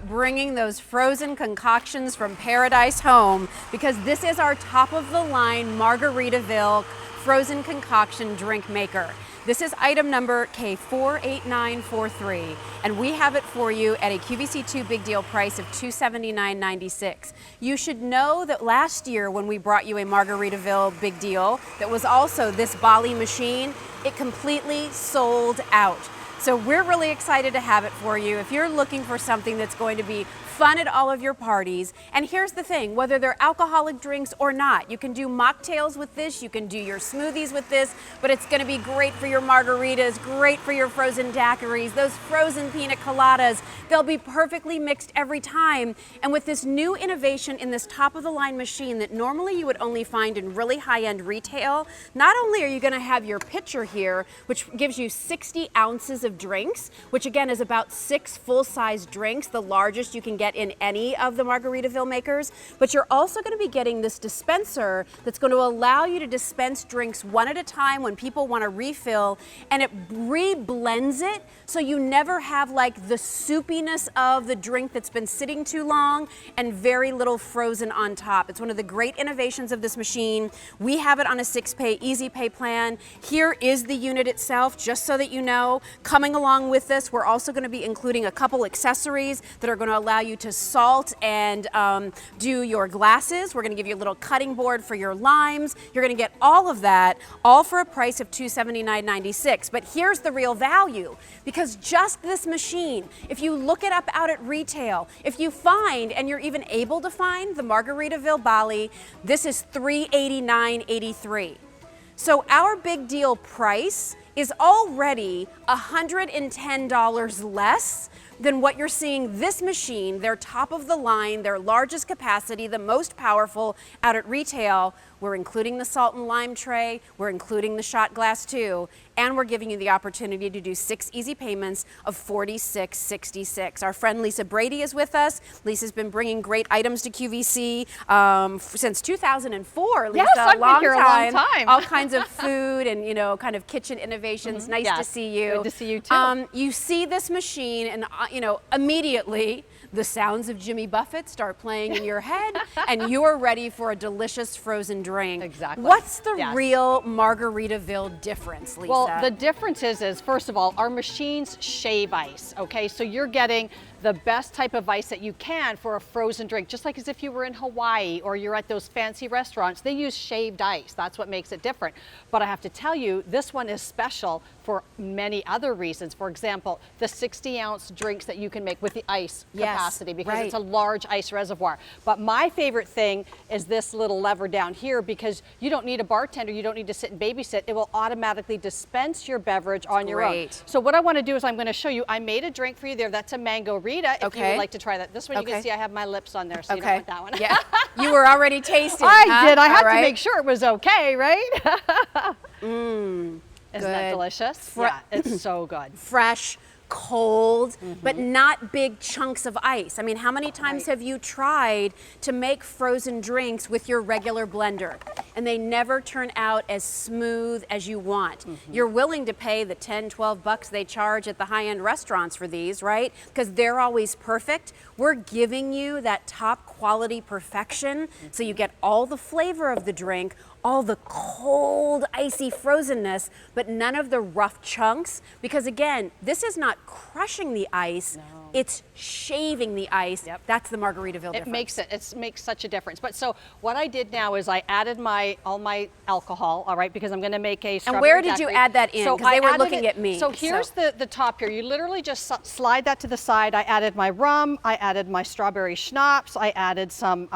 about bringing those frozen concoctions from paradise home, because this is our top of the line Margaritaville frozen concoction drink maker. This is item number K48943, and we have it for you at a QVC2 big deal price of $279.96. You should know that last year when we brought you a Margaritaville big deal that was also this Bali machine, it completely sold out. So we're really excited to have it for you. If you're looking for something that's going to be fun at all of your parties, and here's the thing, whether they're alcoholic drinks or not, you can do mocktails with this, you can do your smoothies with this, but it's gonna be great for your margaritas, great for your frozen daiquiris, those frozen pina coladas. They'll be perfectly mixed every time. And with this new innovation in this top of the line machine that normally you would only find in really high-end retail, not only are you gonna have your pitcher here, which gives you 60 ounces of drinks, which again is about 6 full-size drinks, the largest you can get in any of the Margaritaville makers, but you're also going to be getting this dispenser that's going to allow you to dispense drinks one at a time when people want to refill, and it re-blends it so you never have like the soupiness of the drink that's been sitting too long and very little frozen on top. It's one of the great innovations of this machine. We have it on a 6-pay easy pay plan. Here is the unit itself, just so that you know. Coming along with this, we're also going to be including a couple accessories that are going to allow you to salt and do your glasses. We're going to give you a little cutting board for your limes. You're going to get all of that, all for a price of $279.96. But here's the real value, because just this machine, if you look it up out at retail, if you find, and you're even able to find, the Margaritaville Bali, this is $389.83. So our big deal price is already $110 less than what you're seeing this machine, their top of the line, their largest capacity, the most powerful out at retail. We're including the salt and lime tray, we're including the shot glass too, and we're giving you the opportunity to do 6 easy payments of $46.66. Our friend Lisa Brady is with us. Lisa's been bringing great items to QVC since 2004. Lisa, yes, I've been here a long time. All kinds of food and, you know, kind of kitchen innovations. Nice to see you. Good to see you too. You see this machine and, you know, immediately the sounds of Jimmy Buffett start playing in your head and you're ready for a delicious frozen drink. Exactly. What's the real Margaritaville difference, Lisa? Well, the difference is first of all, our machines shave ice, okay? So you're getting the best type of ice that you can for a frozen drink, just like as if you were in Hawaii or you're at those fancy restaurants. They use shaved ice. That's what makes it different. But I have to tell you, this one is special for many other reasons. For example, the 60-ounce drinks that you can make with the ice capacity, because it's a large ice reservoir. But my favorite thing is this little lever down here, because you don't need a bartender, you don't need to sit and babysit. It will automatically dispense your beverage on your own. So what I want to do is I'm going to show you, I made a drink for you there. That's a Margarita, if you would like to try that. This one you can see I have my lips on there, so you don't want that one. Yeah, you were already tasting. I did. I had to make sure it was okay, right? Mmm. Isn't that delicious? Yeah, it's so good. Fresh, cold, but not big chunks of ice. I mean, how many times have you tried to make frozen drinks with your regular blender and they never turn out as smooth as you want? You're willing to pay the 10, 12 bucks they charge at the high-end restaurants for these, right? Because they're always perfect. We're giving you that top quality perfection, so you get all the flavor of the drink, all the cold, icy frozenness, but none of the rough chunks, because again, this is not crushing the ice, it's shaving the ice. That's the Margaritaville difference. It makes such a difference. But so what I did now is I added all my alcohol, all right, because I'm gonna make a strawberry And where did you add that in? Because they were looking at me. So here's the top here. You literally just slide that to the side. I added my rum, I added my strawberry schnapps, I added some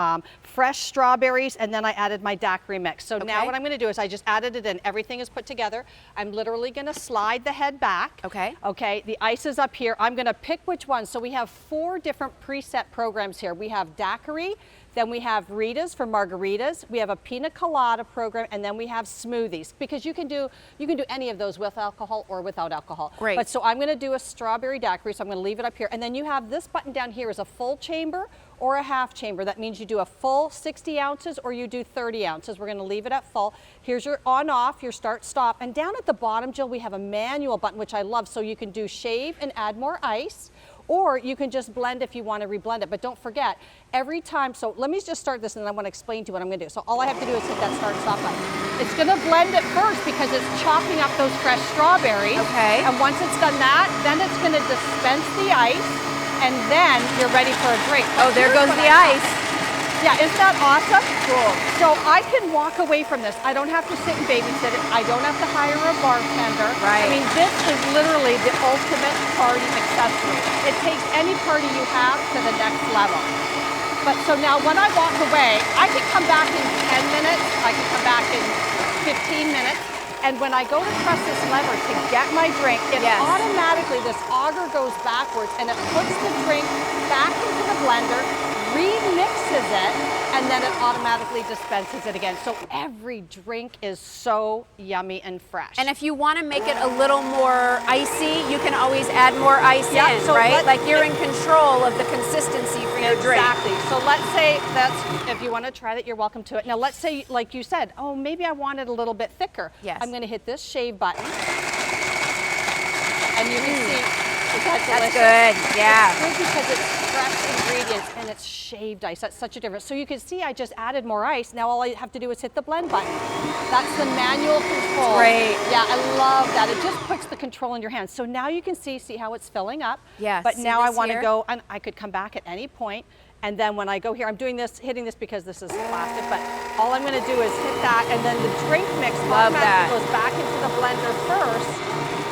fresh strawberries, and then I added my daiquiri mix. So now what I'm gonna do is I just added it in. Everything is put together. I'm literally gonna slide the head back. Okay, the ice is up here. I'm gonna pick which one. So we have 4 different preset programs here. We have daiquiri, then we have Ritas for margaritas, we have a pina colada program, and then we have smoothies, because you can do any of those with alcohol or without alcohol. Great. But so I'm gonna do a strawberry daiquiri, so I'm gonna leave it up here. And then you have this button down here is a full chamber or a half chamber. That means you do a full 60 ounces or you do 30 ounces. We're gonna leave it at full. Here's your on off, your start stop. And down at the bottom, Jill, we have a manual button, which I love, so you can do shave and add more ice, or you can just blend if you want to reblend it. But don't forget, every time, so let me just start this and then I want to explain to you what I'm going to do. So all I have to do is hit that start and stop button. It's going to blend it first because it's chopping up those fresh strawberries. Okay. And once it's done that, then it's going to dispense the ice, and then you're ready for a drink. Oh, there goes the ice. Yeah, isn't that awesome? Cool. So I can walk away from this. I don't have to sit and babysit it. I don't have to hire a bartender. Right. I mean, this is literally the ultimate party accessory. It takes any party you have to the next level. But so now when I walk away, I can come back in 10 minutes. I can come back in 15 minutes. And when I go to press this lever to get my drink, it automatically, this auger goes backwards and it puts the drink back into the blender, remixes it, and then it automatically dispenses it again. So every drink is so yummy and fresh. And if you want to make it a little more icy, you can always add more ice in, so right? Like you're in control of the consistency for your drink. Exactly. So let's say if you want to try that, you're welcome to it. Now let's say, like you said, oh, maybe I want it a little bit thicker. Yes. I'm going to hit this shave button. And you can see, That's good, yeah. It's good because it's fresh ingredients and it's shaved ice. That's such a difference. So you can see I just added more ice. Now all I have to do is hit the blend button. That's the manual control. Great. Yeah, I love that. It just puts the control in your hands. So now you can see how it's filling up. Yes. But See now I this want to here? go, and I could come back at any point. And then when I go here, I'm doing this, hitting this because this is plastic, but all I'm going to do is hit that, and then the drink mix automatically goes back into the blender first,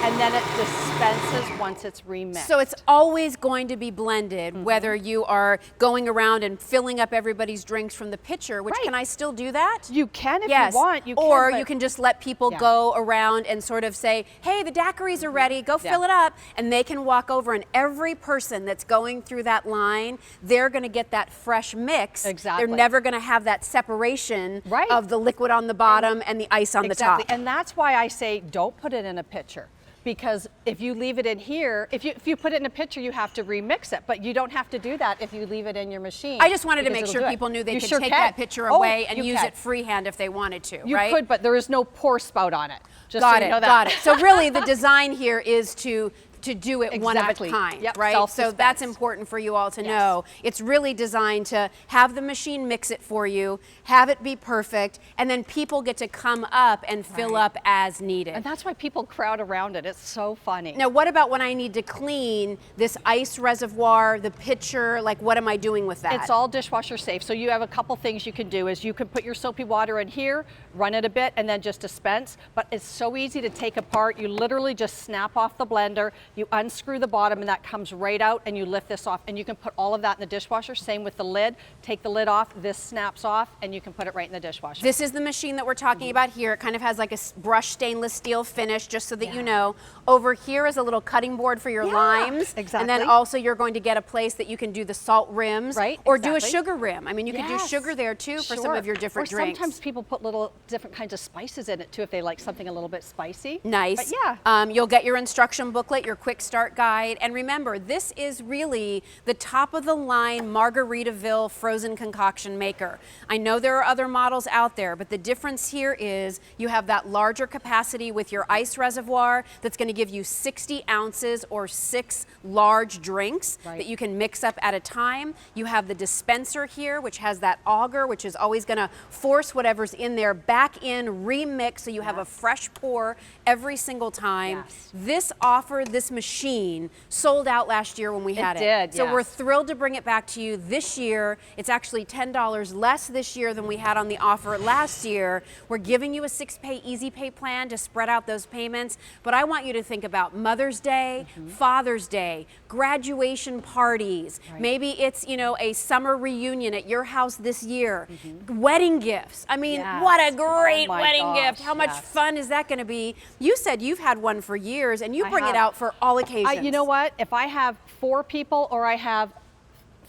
and then it dispenses once it's remixed. So it's always going to be blended, whether you are going around and filling up everybody's drinks from the pitcher, which can I still do that? You can if Yes. you want. You can, or but you can just let people go around and sort of say, hey, the daiquiris are ready, go fill it up. And they can walk over, and every person that's going through that line, they're going to get that fresh mix. Exactly. They're never going to have that separation of the liquid on the bottom and the ice on the top. And that's why I say don't put it in a pitcher. Because if you leave it in here, if you put it in a pitcher, you have to remix it. But you don't have to do that if you leave it in your machine. I just wanted to make sure people knew they could take that pitcher away and use it freehand if they wanted to, right? You could, but there is no pour spout on it. Just got so you it, know that. got it. So really the design here is to do it one of a kind, right? So Self-dispense. that's important for you all to know. It's really designed to have the machine mix it for you, have it be perfect, and then people get to come up and fill up as needed. And that's why people crowd around it. It's so funny. Now, what about when I need to clean this ice reservoir, the pitcher? Like, what am I doing with that? It's all dishwasher safe. So you have a couple things you can do is you can put your soapy water in here, run it a bit, and then just dispense. But it's so easy to take apart. You literally just snap off the blender, you unscrew the bottom, and that comes right out, and you lift this off. And you can put all of that in the dishwasher. Same with the lid. Take the lid off, this snaps off, and you can put it right in the dishwasher. This is the machine that we're talking about here. It kind of has like a brushed stainless steel finish, just so that you know. Over here is a little cutting board for your limes. Exactly. And then also you're going to get a place that you can do the salt rims. Right, Or do a sugar rim. I mean, you could do Yes. sugar there too for some of your different or drinks. sometimes people put little different kinds of spices in it too if they like something a little bit spicy. Nice. But yeah. You'll get your instruction booklet, your quick start guide. And remember, this is really the top of the line Margaritaville frozen concoction maker. I know there are other models out there, but the difference here is you have that larger capacity with your ice reservoir that's going to give you 60 ounces or 6 large drinks that you can mix up at a time. You have the dispenser here, which has that auger, which is always going to force whatever's in there back in, remix, so you have a fresh pour every single time. This offer, this machine, sold out last year when we had it. It did, So we're thrilled to bring it back to you this year. It's actually $10 less this year than we had on the offer last year. We're giving you a 6-pay easy pay plan to spread out those payments, but I want you to think about Mother's Day, Father's Day, graduation parties. Maybe it's, you know, a summer reunion at your house this year. Wedding gifts. I mean, what a great wedding gift. How much fun is that going to be? You said you've had one for years and you bring it out for all occasions. You know what? If I have 4 people or I have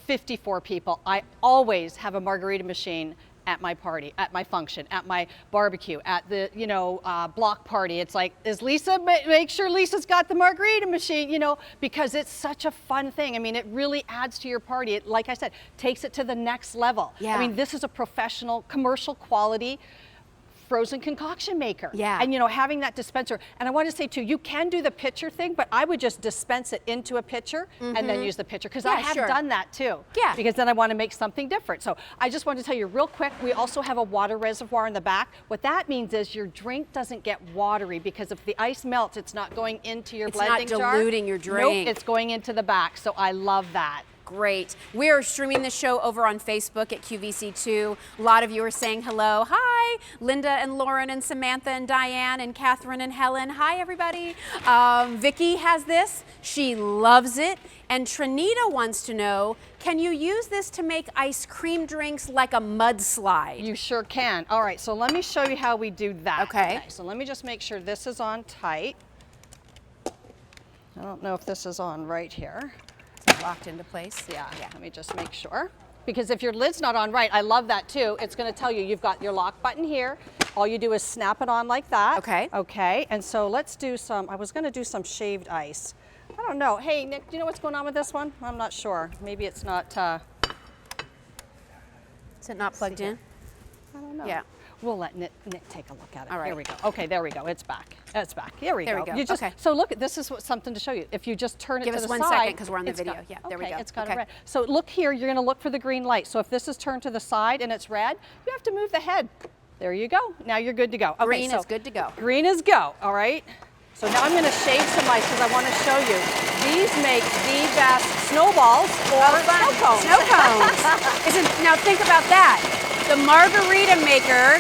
54 people, I always have a margarita machine at my party, at my function, at my barbecue, at the, you know, block party. It's like, is Lisa, make sure Lisa's got the margarita machine, you know, because it's such a fun thing. I mean, it really adds to your party. It, like I said, takes it to the next level. I mean, this is a professional, commercial quality frozen concoction maker. Yeah. And you know, having that dispenser. And I want to say too, you can do the pitcher thing, but I would just dispense it into a pitcher and then use the pitcher, because I have done that too. Yeah. Because then I want to make something different. So I just wanted to tell you real quick, we also have a water reservoir in the back. What that means is your drink doesn't get watery, because if the ice melts, it's not going into your blending jar. It's not diluting your drink. Nope, it's going into the back. So I love that. Great. We are streaming the show over on Facebook at QVC2. A lot of you are saying hello. Hi, Linda and Lauren and Samantha and Diane and Catherine and Helen. Hi, everybody. Vicki has this. She loves it. And Trinita wants to know, can you use this to make ice cream drinks like a mudslide? You sure can. All right, so let me show you how we do that. Okay. So let me just make sure this is on tight. I don't know if this is on right here. Locked into place. Yeah, let me just make sure. Because if your lid's not on right, I love that too. It's going to tell you you've got your lock button here. All you do is snap it on like that. Okay. Okay, and so let's do some, I was going to do some shaved ice. I don't know. Hey, Nick, do you know what's going on with this one? I'm not sure. Maybe it's not. Is it not plugged in? I don't know. Yeah. We'll let Nick take a look at it. All right. Here we go. Okay, there we go. It's back. It's back. Here we There go. we go. You just, Okay. So look, this is something to show you. If you just turn it Give to us the 1 side. second, because we're on the it's video. got- Yeah, there we okay, go. It's got Okay. a red. So look here, you're going to look for the green light. So if this is turned to the side and it's red, you have to move the head. There you go. Now you're good to go. Okay, Green so is good to go. Green is go. All right. So now I'm going to shave some ice because I want to show you. These make the best snowballs or snow cones. Snow cones. Now think about that. The margarita maker,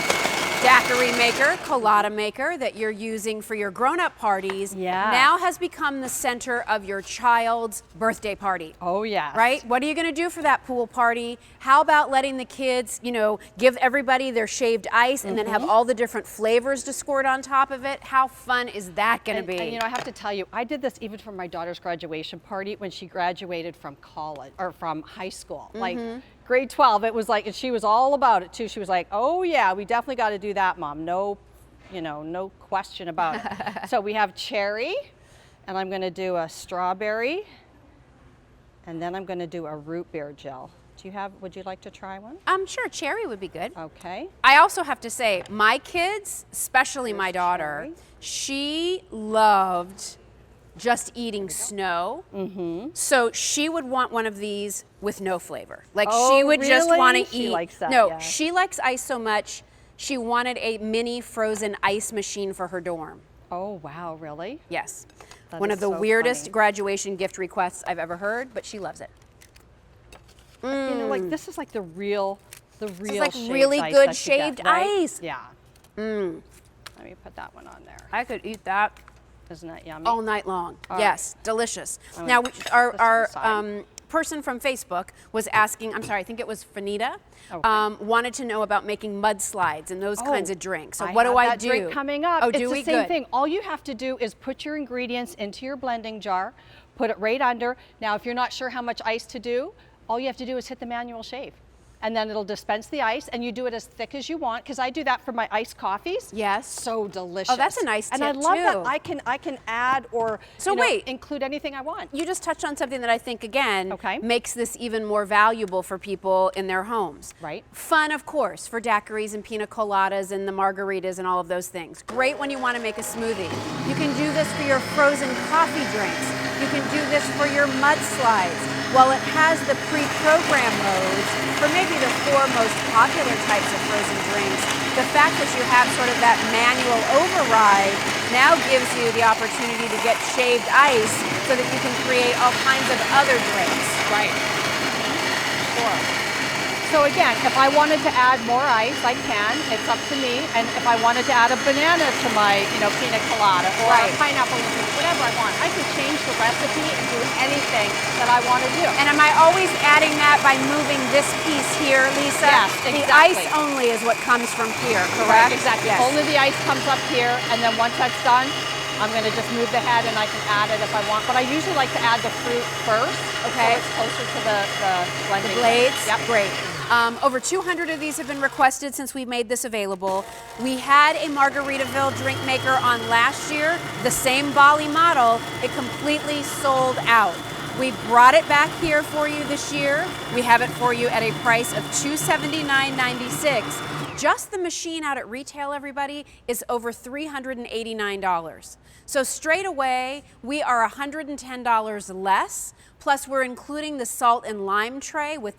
daiquiri maker, colada maker that you're using for your grown-up parties now has become the center of your child's birthday party. Oh, yeah. Right? What are you going to do for that pool party? How about letting the kids, you know, give everybody their shaved ice and then have all the different flavors to squirt on top of it? How fun is that going to be? And you know, I have to tell you, I did this even for my daughter's graduation party when she graduated from college or from high school. Like grade 12, it was like, and she was all about it too. She was like, oh yeah, we definitely got to do that, Mom. No, you know, no question about it. So we have cherry, and I'm going to do a strawberry, and then I'm going to do a root beer gel. Would you like to try one? Sure, cherry would be good. Okay. I also have to say, my kids, especially my daughter, cherry. she loved just eating snow. So she would want one of these with no flavor. Like she would just really? want to She eat. likes that, no, yeah. she likes ice so much, she wanted a mini frozen ice machine for her dorm. Oh, wow, really? Yes. That One is of the so weirdest funny. graduation gift requests I've ever heard, but she loves it. You know, like this is like the real is shaved like ice really that good you shaved get, right? ice. Yeah. Let me put that one on there. I could eat that Isn't that yummy? all night long. All Yes, delicious. I'm Now, gonna our, put this to the side. person from Facebook was asking, I'm sorry, I think it was Fanita, Okay. wanted to know about making mudslides and those kinds of drinks. So what have do I that do? drink coming up. Oh, it's do the we? same Good. thing. All you have to do is put your ingredients into your blending jar, put it right under. Now, if you're not sure how much ice to do, all you have to do is hit the manual shave. And then it'll dispense the ice, and you do it as thick as you want, because I do that for my iced coffees. Yes. So delicious. Oh, that's a nice And I tip, love too. that I can add or So wait. include anything I want. You just touched on something that I think, again, Okay. makes this even more valuable for people in their homes. Right. Fun, of course, for daiquiris and pina coladas and the margaritas and all of those things. Great when you want to make a smoothie. You can do this for your frozen coffee drinks. You can do this for your mudslides. While it has the pre-programmed modes for maybe the 4 most popular types of frozen drinks, the fact that you have sort of that manual override now gives you the opportunity to get shaved ice so that you can create all kinds of other drinks. Right. Sure. So again, if I wanted to add more ice, I can. It's up to me. And if I wanted to add a banana to my, pina colada or a pineapple, whatever I want, I can change the recipe and do anything that I want to do. And am I always adding that by moving this piece here, Lisa? Yes, The exactly. ice only is what comes from here, Right, correct? exactly. Yes. Only the ice comes up here, and then once that's done, I'm going to just move the head and I can add it if I want. But I usually like to add the fruit first. Okay. So it's closer to the blending. Blades? Yep. Great. Over 200 of these have been requested since we made this available. We had a Margaritaville drink maker on last year, the same Bali model. It completely sold out. We brought it back here for you this year. We have it for you at a price of $279.96. Just the machine out at retail, everybody, is over $389. So straight away, we are $110 less, plus we're including the salt and lime tray with